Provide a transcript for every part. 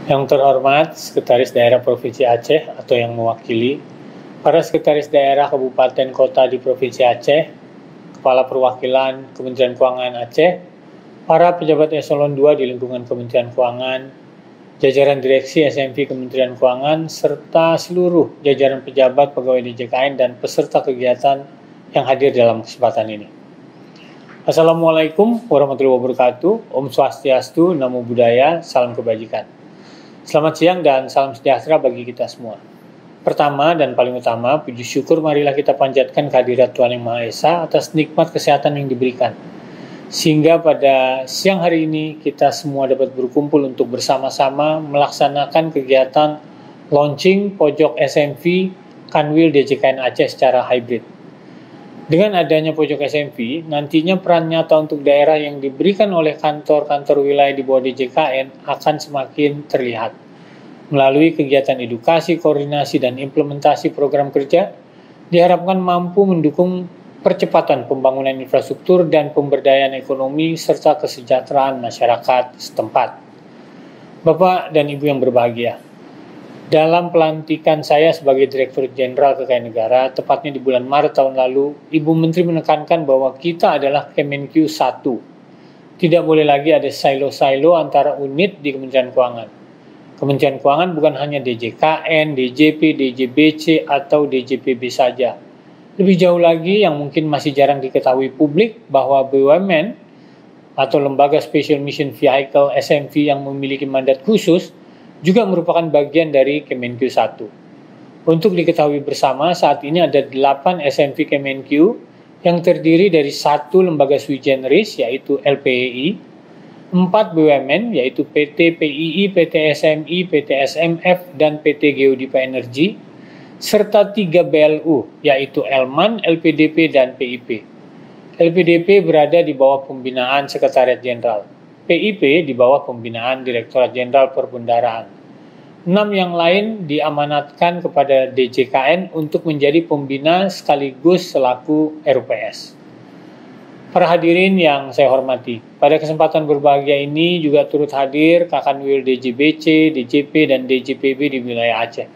Yang terhormat Sekretaris Daerah Provinsi Aceh atau yang mewakili, para Sekretaris Daerah Kabupaten Kota di Provinsi Aceh, Kepala Perwakilan Kementerian Keuangan Aceh, para pejabat eselon 2 di lingkungan Kementerian Keuangan, jajaran direksi SMV Kementerian Keuangan, serta seluruh jajaran pejabat pegawai DJKN dan peserta kegiatan yang hadir dalam kesempatan ini. Assalamualaikum warahmatullahi wabarakatuh, Om Swastiastu, Namo Buddhaya, salam kebajikan. Selamat siang dan salam sejahtera bagi kita semua. Pertama dan paling utama, puji syukur marilah kita panjatkan kehadirat Tuhan Yang Maha Esa atas nikmat kesehatan yang diberikan. Sehingga pada siang hari ini kita semua dapat berkumpul untuk bersama-sama melaksanakan kegiatan launching pojok SMV Kanwil DJKN Aceh secara hybrid. Dengan adanya pojok SMV, nantinya peran nyata untuk daerah yang diberikan oleh kantor-kantor wilayah di bawah DJKN akan semakin terlihat. Melalui kegiatan edukasi, koordinasi, dan implementasi program kerja, diharapkan mampu mendukung percepatan pembangunan infrastruktur dan pemberdayaan ekonomi serta kesejahteraan masyarakat setempat. Bapak dan Ibu yang berbahagia, dalam pelantikan saya sebagai Direktur Jenderal Kekayaan Negara, tepatnya di bulan Maret tahun lalu, Ibu Menteri menekankan bahwa kita adalah Kemenq 1. Tidak boleh lagi ada silo-silo antara unit di Kementerian Keuangan. Kementerian Keuangan bukan hanya DJKN, DJP, DJBC, atau DJPB saja. Lebih jauh lagi yang mungkin masih jarang diketahui publik bahwa BUMN atau Lembaga Special Mission Vehicle SMV yang memiliki mandat khusus juga merupakan bagian dari Kemenq 1. Untuk diketahui bersama, saat ini ada 8 SMV Kemenq yang terdiri dari 1 lembaga sui generis yaitu LPEI, 4 BUMN yaitu PT PII, PT SMI, PT SMF, dan PT Geodipa Energi, serta 3 BLU yaitu Elman, LPDP, dan PIP. LPDP berada di bawah pembinaan Sekretariat Jenderal. PIP di bawah pembinaan Direktorat Jenderal Perbendaharaan. 6 yang lain diamanatkan kepada DJKN untuk menjadi pembina sekaligus selaku RUPS. Para hadirin yang saya hormati, pada kesempatan berbahagia ini juga turut hadir Kakanwil DJBC, DJP, dan DJPB di wilayah Aceh,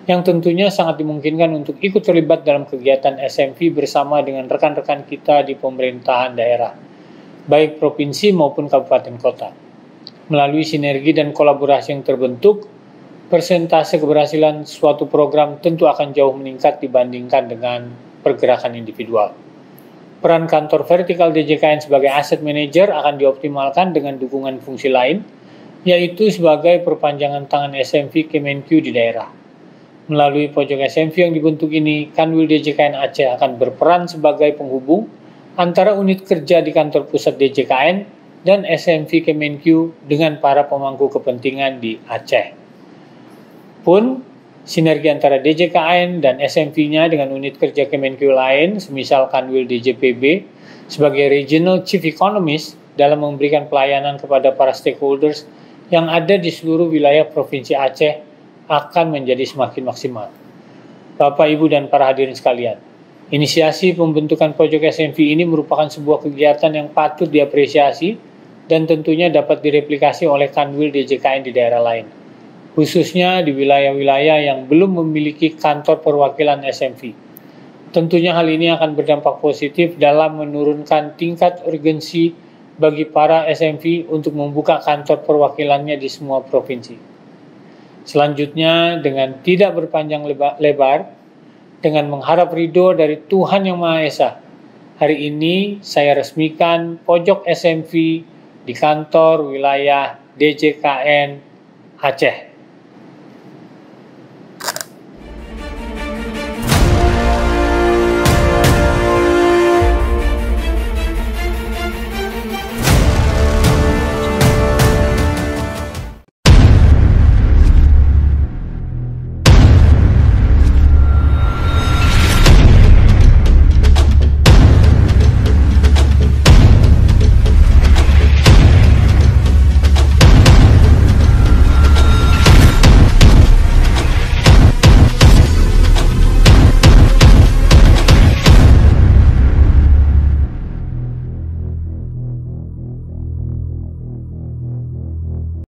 yang tentunya sangat dimungkinkan untuk ikut terlibat dalam kegiatan SMV bersama dengan rekan-rekan kita di pemerintahan daerah, baik provinsi maupun kabupaten kota. Melalui sinergi dan kolaborasi yang terbentuk, persentase keberhasilan suatu program tentu akan jauh meningkat dibandingkan dengan pergerakan individual. Peran kantor vertikal DJKN sebagai asset manager akan dioptimalkan dengan dukungan fungsi lain, yaitu sebagai perpanjangan tangan SMV Kemenq di daerah. Melalui pojok SMV yang dibentuk ini, Kanwil DJKN Aceh akan berperan sebagai penghubung antara unit kerja di kantor pusat DJKN dan SMV Kemenq dengan para pemangku kepentingan di Aceh. Pun, sinergi antara DJKN dan SMV-nya dengan unit kerja Kemenq lain, semisal Kanwil DJPB, sebagai Regional Chief Economist dalam memberikan pelayanan kepada para stakeholders yang ada di seluruh wilayah Provinsi Aceh akan menjadi semakin maksimal. Bapak, Ibu, dan para hadirin sekalian, inisiasi pembentukan pojok SMV ini merupakan sebuah kegiatan yang patut diapresiasi dan tentunya dapat direplikasi oleh Kanwil DJKN di daerah lain, khususnya di wilayah-wilayah yang belum memiliki kantor perwakilan SMV. Tentunya hal ini akan berdampak positif dalam menurunkan tingkat urgensi bagi para SMV untuk membuka kantor perwakilannya di semua provinsi. Selanjutnya, dengan tidak berpanjang lebar, dengan mengharap ridho dari Tuhan Yang Maha Esa, hari ini saya resmikan pojok SMV di kantor wilayah DJKN Aceh.